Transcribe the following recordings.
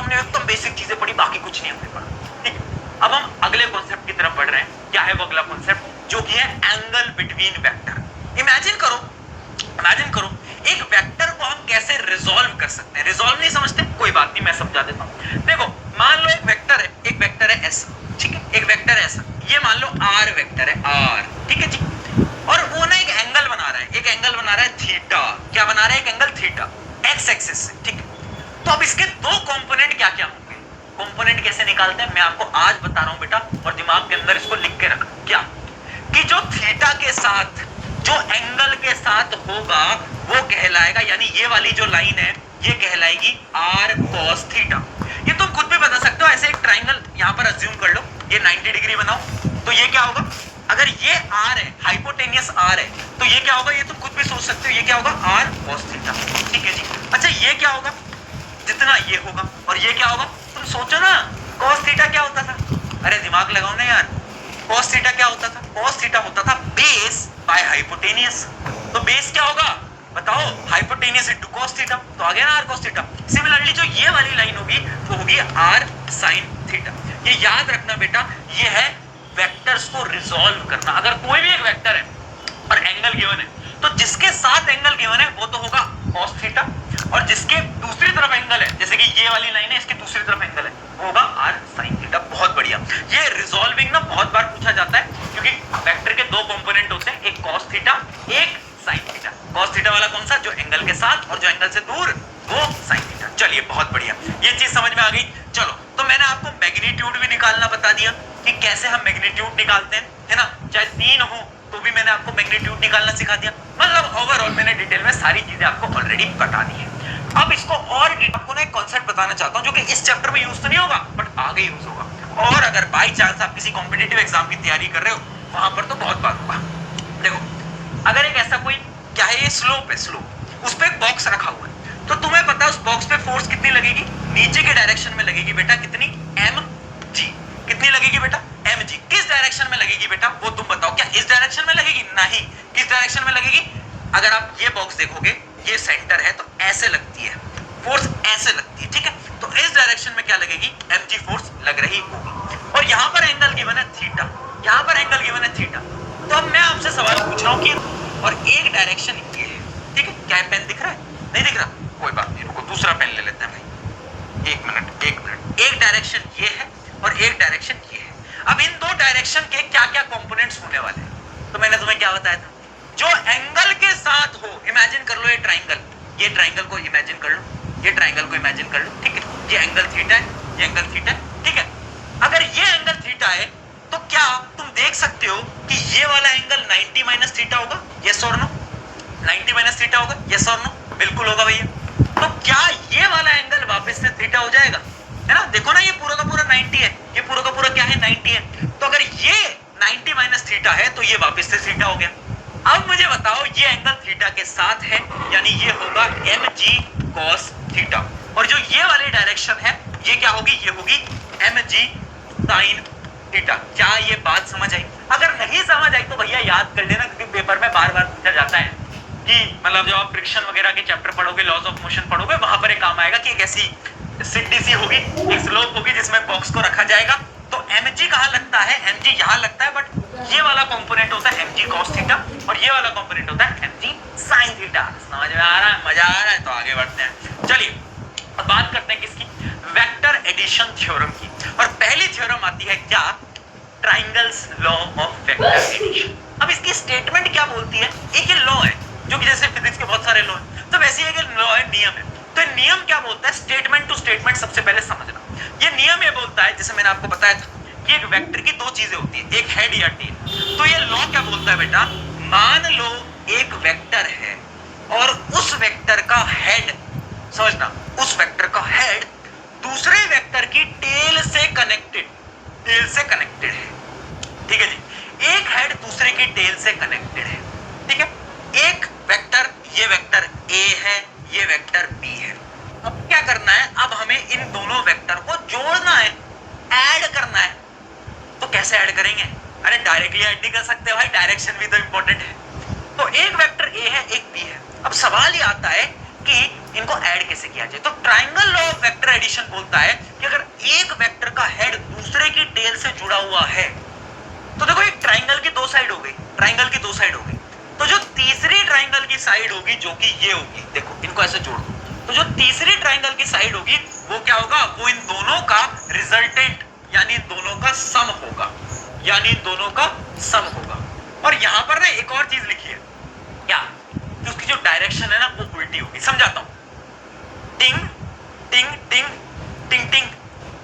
हमने एकदम बेसिक चीजें पढ़ी, बाकी कुछ नहीं हमने पढ़ा। ठीक, अब हम अगले कॉन्सेप्ट की तरफ बढ़ रहे हैं। क्या है वो अगला कॉन्सेप्ट, जो कि है एंगल बिटवीन वेक्टर। इमेजिन करो एक वेक्टर को हम कैसे रिजॉल्व कर सकते हैं। रिजॉल्व नहीं समझते, कोई बात नहीं, मैं समझा देता हूं। देखो, मान लो एक वेक्टर है ऐसा, ठीक है, एक वेक्टर है ऐसा, ये मान लो आर वेक्टर है, आर, ठीक है जी, और वो ना एक एंगल बना रहा है थीटा। क्या बना रहा है? एक एंगल थीटा, एक्स एक्सिस से, ठीक है। तो अब इसके दो कंपोनेंट क्या क्या होंगे, कंपोनेंट कैसे निकालते हैं, मैं आपको आज बता रहा हूं बेटा, और दिमाग के अंदर इसको लिख के रखना। क्या कि जो थीटा के साथ, जो एंगल के साथ होगा वो कहलाएगा, यानी ये वाली जो लाइन है ये कहलाएगी आर कॉस थीटा। ये तुम खुद भी बता सकते हो। ऐसे एक ट्राइंगल यहां पर अज्यूम कर लो, ये 90 डिग्री बनाओ, तो ये क्या होगा, अगर ये आर है, हाइपोटेनियस आर है, तो ये क्या होगा, ये तुम खुद भी सोच सकते हो, ये क्या होगा, आर कॉस थीटा। ठीक है जी। अच्छा, ये क्या होगा, जितना ये होगा, और ये क्या होगा, तुम सोचो ना, कॉस थीटा क्या होता था, अरे दिमाग लगाओ ना यार, कॉस थीटा क्या होता था, कॉस थीटा होता था बेस बाय हाइपोटेनियस। तो बेस क्या होगा बताओ, हाइपोटेनियस इनटू कॉस थीटा, तो आ गया ना आर कॉस थीटा। सिमिलरली जो ये वाली लाइन होगी वो होगी आर साइन थीटा। ये याद रखना बेटा, ये है वेक्टर्स को रिजॉल्व करना। अगर कोई भी एक वेक्टर है और एंगल गिवन है, तो जिसके साथ एंगल गिवन है वो तो होगा कॉस थीटा, और जिसके दूसरी तरफ एंगल है, जैसे कि ये वाली लाइन है, इसकी दूसरी तरफ एंगल है, वो होगा आर साइन थीटा। बहुत बढ़िया। ये रिजॉल्विंग ना बहुत बार पूछा जाता है, क्योंकि वेक्टर के दो कंपोनेंट होते हैं, एक कॉस थीटा, एक साइन थीटा। कॉस थीटा वाला कौन सा, जो एंगल के साथ, और जो एंगल से दूर वो साइन थीटा। चलिए बहुत बढ़िया, ये चीज समझ में आ गई। चलो, तो मैंने आपको मैग्नीट्यूड भी निकालना बता दिया कि कैसे हम मैग्नीट्यूड निकालते हैं, है ना, चाहे 3 हो तो भी मैंने आपको मैग्नीट्यूड निकालना सिखा दिया। मतलब ओवरऑल मैंने डिटेल में सारी चीजें आपको ऑलरेडी बता दी है। अब इसको और आपको ना एक कॉन्सेप्ट बताना चाहता हूं, जो कि इस चैप्टर में यूज तो नहीं होगा बट आगे यूज होगा, और अगर बाई चांस आप किसी कॉम्पिटिटिव एग्जाम की तैयारी कर रहे हो वहां पर तो बहुत बात होगा। देखो, अगर एक ऐसा कोई, क्या है ये, स्लोप है, स्लोप, उस पर एक बॉक्स रखा हुआ है, तो तुम्हें पता है उस बॉक्स पे फोर्स कितनी लगेगी, नीचे के डायरेक्शन में लगेगी बेटा, कितनी, एम जी। कितनी लगेगी बेटा, एम जी। किस डायरेक्शन में लगेगी बेटा, वो तुम बताओ। क्या इस डायरेक्शन में लगेगी? नहीं। किस डायरेक्शन में लगेगी? अगर आप ये बॉक्स देखोगे, ये सेंटर है, तो ऐसे लगती है फोर्स, ऐसे लगती है, ठीक है। तो इस डायरेक्शन में क्या लगेगी, एम जी फोर्स लग रही होगी, और यहां पर एंगल गिवन है थीटा, यहां पर एंगल गिवन है थीटा। तो अब मैं आपसे सवाल पूछ रहा हूं कि, और एक डायरेक्शन ये है, ठीक है, क्या पेन दिख रहा है, नहीं दिख रहा, कोई बात नहीं, रुको दूसरा पेन ले लेते हैं भाई, एक मिनट। एक डायरेक्शन ये है और एक डायरेक्शन ये है। अब इन दो डायरेक्शन के क्या क्या कंपोनेंट्स होने वाले हैं, तो मैंने तुम्हें क्या बताया था, जो एंगल के साथ हो, इमेजिन कर लो ये ट्राइंगल, ये ट्राइंगल को इमेजिन कर लो, ये ट्राइंगल को इमेजिन कर लो, ठीक है, ये एंगल थीटा है, ये एंगल थीटा है, ठीक है। अगर ये एंगल थीटा है, तो क्या तुम देख सकते हो कि ये वाला एंगल 90 माइनस थीटा होगा, यस और नो, 90 माइनस थीटा होगा, यस और नो, बिल्कुल होगा भैया। तो क्या ये वाला एंगल वापस से थीटा हो जाएगा, है ना, देखो ना, ये पूरा का पूरा 90 है, ये पूरा का पूरा क्या है, 90 है, तो अगर ये 90 माइनस थीटा है तो ये वापस से थीटा हो गया। अब मुझे बताओ, ये एंगल थीटा के साथ है, यानी ये होगा एम जी कॉस थीटा, और जो ये वाली डायरेक्शन है ये क्या होगी, ये होगी एम जी साइन थीटा। क्या ये बात समझ आई? अगर नहीं समझ आई तो भैया याद कर लेना, क्योंकि पेपर में बार बार पूछा जाता है कि, मतलब जब आप फ्रिक्शन वगैरह के चैप्टर पढ़ोगे, लॉज ऑफ मोशन पढ़ोगे, वहां पर एक काम आएगा कि एक ऐसी सीधी सी होगी, एक स्लोप होगी जिसमें बॉक्स को रखा जाएगा, तो mg कहां लगता है, mg यहां लगता है, बट ये वाला कंपोनेंट होता है mg cos थीटा, और ये वाला कंपोनेंट होता है mg sin थीटा। समझ में आ रहा है, मजा आ रहा है, तो आगे बढ़ते हैं। चलिए, अब बात करते हैं किसकी, वेक्टर एडिशन थ्योरम की, और पहली थ्योरम आती है क्या, triangles law of vector addition. अब इसकी स्टेटमेंट क्या बोलती है, एक ये लॉ है जो कि जैसे फिजिक्स के बहुत सारे लॉ हैं, तो वैसे एक लॉ है, नियम है। तो नियम क्या बोलता है, स्टेटमेंट टू स्टेटमेंट सबसे पहले समझना। ये नियम ये बोलता है, जैसे मैंने आपको बताया था कि एक वेक्टर की दो चीजें होती है, एक हेड या टेल। तो ये लॉ क्या बोलता है बेटा, मान लो एक वेक्टर है और उस वेक्टर का हेड, समझना, उस वेक्टर का हेड दूसरे वेक्टर की टेल से कनेक्टेड, टेल से कनेक्टेड है, ठीक है जी। एक हेड दूसरे की टेल से कनेक्टेड है, ठीक है। एक वेक्टर, ये वेक्टर ए है, ये वेक्टर बी है। अब क्या करना है, अब हमें इन दोनों वेक्टर को जोड़ना है, ऐड करना है। तो कैसे ऐड करेंगे, अरे डायरेक्टली ऐड नहीं कर सकते भाई, डायरेक्शन भी तो इंपॉर्टेंट है। तो एक वेक्टर ए है, एक बी है। अब सवाल ये आता है कि इनको ऐड कैसे किया जाए। तो triangle law of vector addition बोलता है कि अगर एक वेक्टर का हेड दूसरे की टेल से जुड़ा हुआ है, तो देखो एक ट्राइंगल की दो साइड हो गई, ट्राइंगल की दो साइड हो गई, तो जो तीसरी ट्राइंगल की साइड होगी जो कि ये होगी, देखो इनको ऐसे जोड़ दो, तो जो तीसरी ट्राइंगल की साइड होगी वो क्या होगा, वो इन दोनों का रिजल्टेंट यानी इन दोनों का सम होगा, यानी इन दोनों का सम होगा। और यहां पर ना एक और चीज लिखी है, क्या, कि उसकी जो डायरेक्शन है ना वो उल्टी होगी। समझाता हूं, टिंग टिंग टिंग टिंग टिंग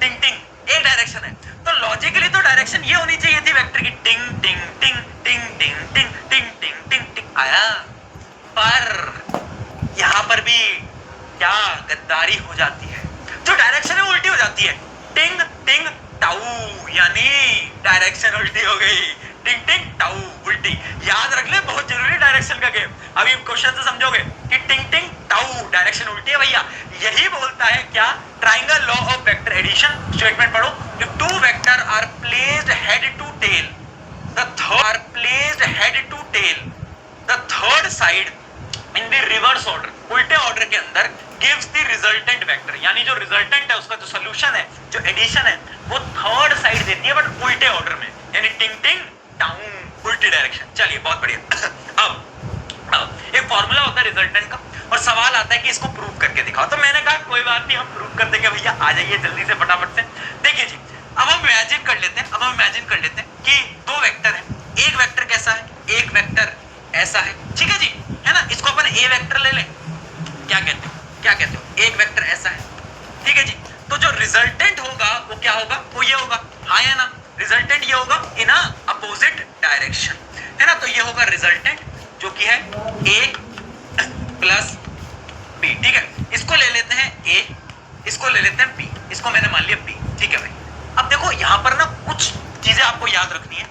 टिंग टिंग एक डायरेक्शन है, तो लॉजिकली तो डायरेक्शन ये होनी चाहिए थी वेक्टर की, टिंग टिंग टिंग टिंग टिंग टिंग टिंग टिंग टिंग टिंग आया, पर यहां पर भी क्या गद्दारी हो जाती है, जो डायरेक्शन है वो उल्टी हो जाती है, टिंग टिंग टाउ, यानी डायरेक्शन उल्टी हो गई, टिंग टिंग टाउ उल्टी। याद रख ले, बहुत जरूरी डायरेक्शन का गेम। अभी क्वेश्चन से समझोगे कि टिंग टिंग टाउ डायरेक्शन उल्टी है भैया, यही बोलता है क्या, triangle law of vector addition. Statement पढ़ो, if two vector are placed head to tail, the third side in the reverse order, उल्टे ऑर्डर के अंदर, gives the resultant vector, यानी जो रिजल्टेंट है उसका जो सोल्यूशन है, जो एडिशन है, वो थर्ड साइड देती है बट उल्टे ऑर्डर में, यानी टिंग टिंग टाउन, उल्टी डायरेक्शन। चलिए बहुत बढ़िया। अब एक फॉर्मूला होता है रिजल्टेंट का, और सवाल आता है कि इसको प्रूव करके दिखाओ, तो मैंने कहा कोई बात नहीं, हम प्रूव कर देंगे भैया, आ जाइए जल्दी से फटाफट से। देखिए जी, अब हम इमेजिन कर लेते हैं कि दो वेक्टर है, एक वेक्टर कैसा है, एक वेक्टर ऐसा है, ठीक है जी, है ना, इसको अपन ए वेक्टर ले लें, क्या कहते हो, एक वेक्टर ऐसा है, ठीक है जी, तो जो रिजल्टेंट होगा वो क्या होगा, वो ये होगा, हाँ या ना, रिजल्टेंट ये होगा इन अपोजिट डायरेक्शन, है ना, तो ये होगा रिजल्टेंट जो कि है ए प्लस बी, ठीक है, इसको ले लेते हैं ए, इसको ले लेते हैं बी, इसको मैंने मान लिया बी, ठीक है भाई। अब देखो यहां पर ना कुछ चीजें आपको याद रखनी है,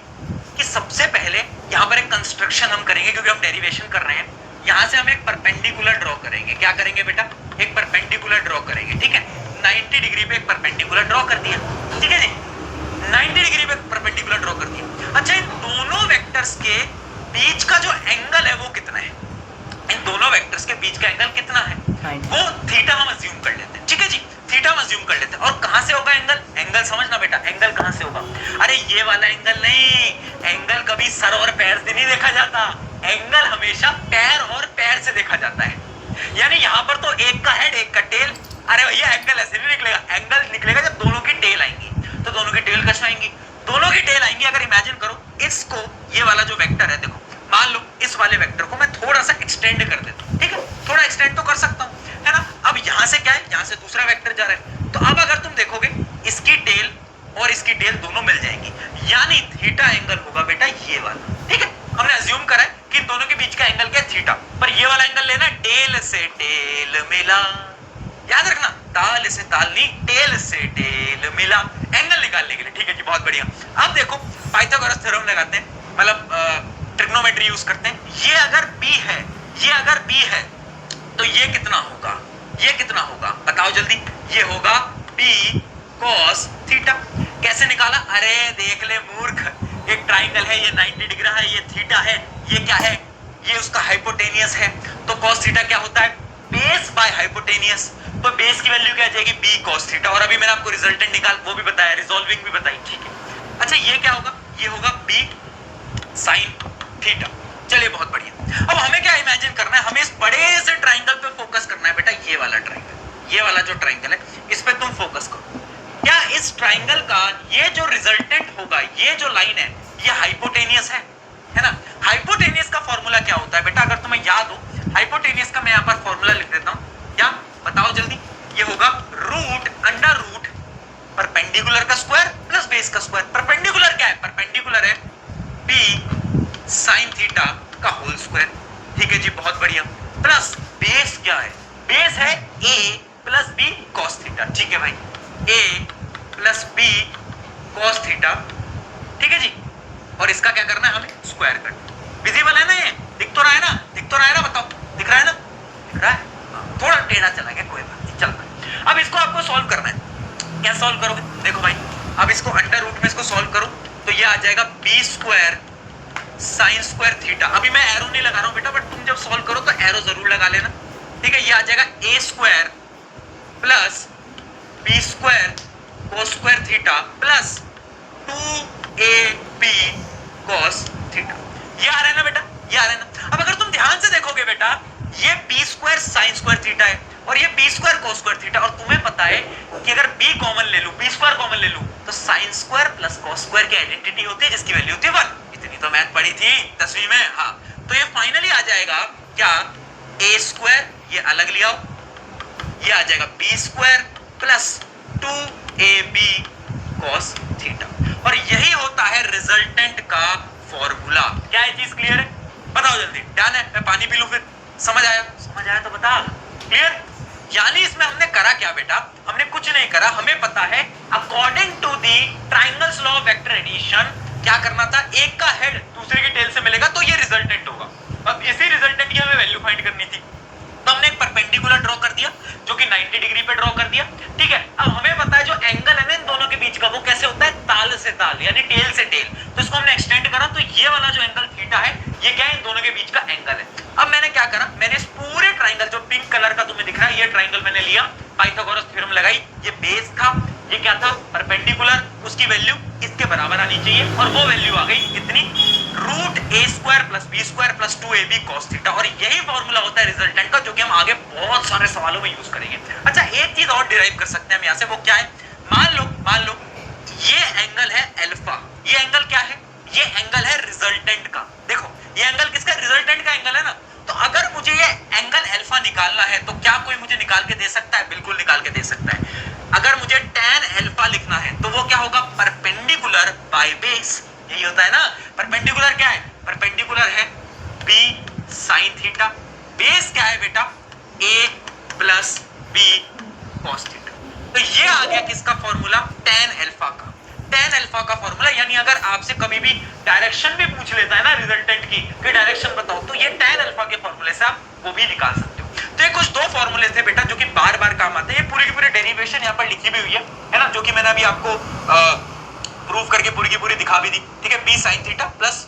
कि सबसे पहले यहां पर एक कंस्ट्रक्शन हम करेंगे, क्योंकि हम डेरिवेशन कर रहे हैं, यहां से हम एक परपेंडिकुलर ड्रॉ करेंगे, क्या करेंगे बेटा, एक परपेंडिकुलर ड्रॉ करेंगे, ठीक है, 90 डिग्री पे एक परपेंडिकुलर ड्रॉ कर दिया, ठीक है जी, 90 डिग्री पे परपेंडिकुलर ड्रॉ कर दिया। अच्छा, इन दोनों वेक्टर्स के बीच का जो एंगल है वो कितना है, इन दोनों वेक्टर्स के बीच का एंगल कितना है, वो थीटा हम अज्यूम कर लेते हैं, ठीक है जी, थीटा हम अज्यूम कर लेते हैं। और कहां से होगा एंगल, एंगल समझना बेटा, एंगल कहां से होगा, अरे ये वाला एंगल नहीं, एंगल कभी सर और पैर से नहीं देखा जाता, एंगल हमेशा पैर और पैर से देखा जाता है, यानी यहां पर तो एक का हेड एक का टेल, अरे भैया एंगल ऐसे नहीं निकलेगा, एंगल निकलेगा जब दोनों की टेल आएंगी, तो दोनों की टेल कैसे आएंगी, दोनों की टेल आएंगी। अगर इमेजिन करो इसको, ये वाला जो वेक्टर है, देखो मान लो इस वाले वेक्टर को मैं थोड़ा सा एक्सटेंड कर देता हूं, ठीक है, थोड़ा एक्सटेंड तो कर सकता हूं, है ना, अब यहां से क्या है, यहां से दूसरा वेक्टर जा रहा है, तो अब अगर तुम देखोगे इसकी टेल और इसकी टेल दोनों मिल जाएंगी, यानी थीटा एंगल होगा बेटा ये वाला, ठीक है, हमने अज्यूम करा है कि दोनों के बीच का एंगल क्या है, थीटा, पर ये वाला एंगल लेना, टेल से टेल मिला, याद रखना, ताल से ताल नहीं, टेल से टेल मिला, एंगल निकालने के लिए, ठीक है जी, बहुत बढ़िया। अब देखो पाइथागोरस थ्योरम लगाते हैं, मतलब ट्रिग्नोमेट्री यूज करते हैं, ये अगर b है, ये अगर b है, तो ये कितना होगा, ये कितना होगा बताओ जल्दी, ये होगा b cos थीटा। कैसे निकाला, अरे देख ले मूर्ख, एक ट्राइंगल है, ये 90 डिग्री है, ये थीटा है, ये क्या है, ये उसका हाइपोटेनियस है, तो cos थीटा क्या होता है, बेस बाय हाइपोटेनियस, तो बेस की वैल्यू क्या आ जाएगी, b cos थीटा, और अभी मैंने आपको रिजल्टेंट निकाल वो भी बताया, रिजॉल्विंग भी बताई, ठीक है। अच्छा ये क्या होगा, ये होगा b sin थीटा। चलिए बहुत बढ़िया, अब हमें क्या इमेजिन करना है, हमें इस बड़े से ट्राइंगल पे फोकस करना है बेटा, ये वाला ट्राइंगल, ये वाला जो ट्राइंगल है इस पे तुम फोकस करो। क्या इस ट्राइंगल का ये जो रिजल्टेंट होगा, ये जो लाइन है, ये हाइपोटेनियस है ना, हाइपोटेनियस का फॉर्मूला क्या होता है बेटा, अगर तुम्हें याद हो, हाइपोटेनियस का मैं यहाँ पर फॉर्मूला लिख देता हूँ, क्या बताओ जल्दी, ये होगा रूट अंडर रूट परपेंडिकुलर का स्क्वायर प्लस बेस का स्क्वायर। परपेंडिकुलर क्या है, परपेंडिकुलर है b साइन थीटा का होल स्क्वायर, ठीक है जी, बहुत बढ़िया, प्लस बेस क्या है, बेस है a plus b cos theta, ठीक है भाई, a plus b cos theta, ठीक है जी, और इसका क्या करना है, हमें स्क्वायर करना। विजिबल है ना, ये दिख तो रहा है ना, दिख तो रहा है ना, बताओ दिख रहा है ना, दिख रहा है, थोड़ा टेढ़ा चला गया, कोई बात नहीं, चलता। अब इसको आपको सॉल्व करना है, क्या सॉल्व करोगे, देखो भाई, अब इसको अंडर रूट में इसको सॉल्व करो, तो ये आ जाएगा b square sine square theta. अभी मैं एरो नहीं लगा रहा हूं बेटा, बट तुम जब सॉल्व करो तो एरो जरूर लगा लेना, ठीक है, ये आ जाएगा a square plus b square cos square theta plus 2ab cos theta. ये आ रहा है ना बेटा, ये आ रहा है ना। अब अगर तुम ध्यान से देखोगे बेटा, ये b square sine square theta है और ये b square cos square theta, और तुम्हें पता है कि अगर b कॉमन ले लूं, b स्क्वायर कॉमन ले लूं, तो sine square plus cos square की आइडेंटिटी होती है जिसकी वैल्यू होती है 1। इतनी तो मैथ पढ़ी थी 10वीं में। हाँ, तो ये फाइनली आ जाएगा क्या, a स्क्वायर, ये अलग लिया, ये आ जाएगा b square plus 2ab cos theta, और यही होता है रिजल्टेंट का फॉर्मूला। क्या ये चीज क्लियर है? बताओ जल्दी, ध्यान है, मैं पानी पी लूं फिर। समझ आया? समझ आया तो बता। क्लियर? यानी इसमें हमने करा क्या बेटा, हमने कुछ नहीं करा, हमें पता है according to the triangles law of vector addition क्या करना था, एक का हेड दूसरे की टेल से मिलेगा तो ये रिजल्टेंट होगा। अब इसी रिजल्टेंट की हमें वैल्यू फाइंड करनी थी, तो हमने एक परपेंडिकुलर ड्रॉ कर दिया जो कि 90 डिग्री पे ड्रॉ कर दिया। ठीक है, अब हमें पता है जो एंगल है ना इन दोनों के बीच का, वो कैसे होता है, ताल से ताल, यानी टेल से टेल। तो इसको हमने एक्सटेंड करा, तो ये वाला जो एंगल थीटा है, ये क्या है, इन दोनों के बीच का एंगल है। अब मैंने क्या करा, मैंने इस पूरे ट्राइंगल जो पिंक कलर का तुम्हें दिख रहा है, ये ट्राइंगल मैंने लिया, पाइथागोरस थ्योरम लगाई, ये बेस था, ये क्या था, परपेंडिकुलर, उसकी वैल्यू इसके बराबर आनी चाहिए, और वो वैल्यू आ गई कितनी, root a square plus b square plus 2ab cos theta. और यही फॉर्मूला होता है रिजल्टेंट का, जो कि हम आगे बहुत सारे सवालों में यूज करेंगे। अच्छा, एक चीज और डिराइव कर सकते हैं हम यहाँ से, वो क्या है, मान लो ये एंगल है अल्फा, ये एंगल क्या है, ये एंगल है रिजल्टेंट का। देखो ये एंगल किसका, रिजल्टेंट का एंगल है ना। तो अगर मुझे ये एंगल अल्फा निकालना है तो क्या कोई मुझे निकाल के दे सकता है, बिल्कुल निकाल के दे सकता है। अगर मुझे tan अल्फा लिखना है तो वो क्या होगा, परपेंडिकुलर बाय बेस, यही होता है ना। परपेंडिकुलर क्या है, परपेंडिकुलर है b sin थीटा, बेस क्या है बेटा, a plus b cos theta. तो ये आ गया किसका फॉर्मूला, tan अल्फा का। tan अल्फा का फॉर्मूला, यानी अगर आपसे कभी भी डायरेक्शन भी पूछ लेता है ना रिजल्टेंट की, कि डायरेक्शन बताओ, तो ये tan अल्फा के फॉर्मूले से आप वो भी निकाल सकते हो। तो ये कुछ दो फॉर्मूले थे बेटा जो कि बार बार काम आते हैं। ये पूरी की पूरी डेरिवेशन यहाँ पर लिखी भी हुई है ना, जो कि मैंने अभी आपको प्रूव करके पूरी की पूरी दिखा भी दी। ठीक है, b sin थीटा प्लस